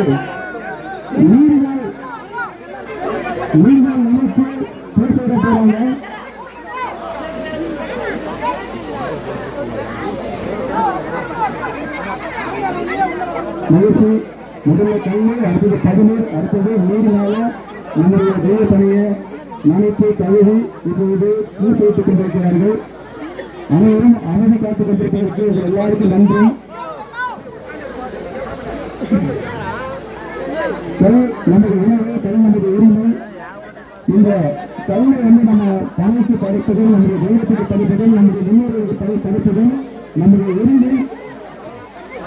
நீர்வாழ் அமைப்பு பேச போறாங்க. மகிழ்ச்சி முதல்ல கல்வி, அடுத்தது பதினீர், அடுத்தது நீரினால நம்முடைய தெய்வ பணியை நினைத்து கழுவி இப்பொழுது பூசை வைத்துக் கொண்டிருக்கிறார்கள். அனைவரும் அமைதி காத்துக் கொண்டிருப்பதற்கு எல்லாருக்கும் நன்றி. நமது உணவு நமது உரிமை. இந்த கல்வி நம்ம பணிக்கு படிப்பதும், நம்முடைய தெய்வத்துக்கு படிப்பதும், நம்முடைய முன்னோர்களுக்கு படிப்பதும் நம்முடைய உரிமை.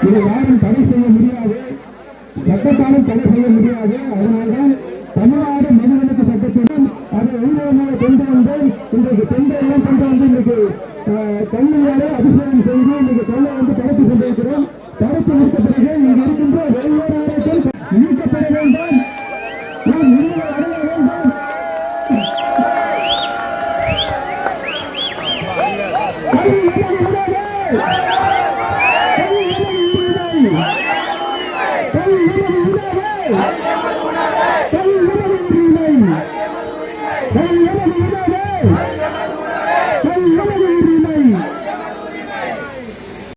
இதை யாரும் தடை செய்ய முடியாது, சட்டத்தாலும் தடை செய்ய முடியாது. அதனால்தான் தமிழ்நாடு மனிதனுக்கு சட்டத்திலும் அதை உரிமையாக கொண்டு வந்து இன்றைக்கு பெண்கள் கொண்டு வந்து இன்னைக்கு கல்வியாலே அபிஷேகம் செய்து இன்னைக்கு கல்லை கடத்தி கொண்டிருக்கிறோம். கடத்தி முடித்த பிறகு இங்கு இருக்கின்ற வெள்ளாரத்தில் நீக்கப்பட வேண்டும். நாம் உரிமை அடைய வேண்டும். Hey!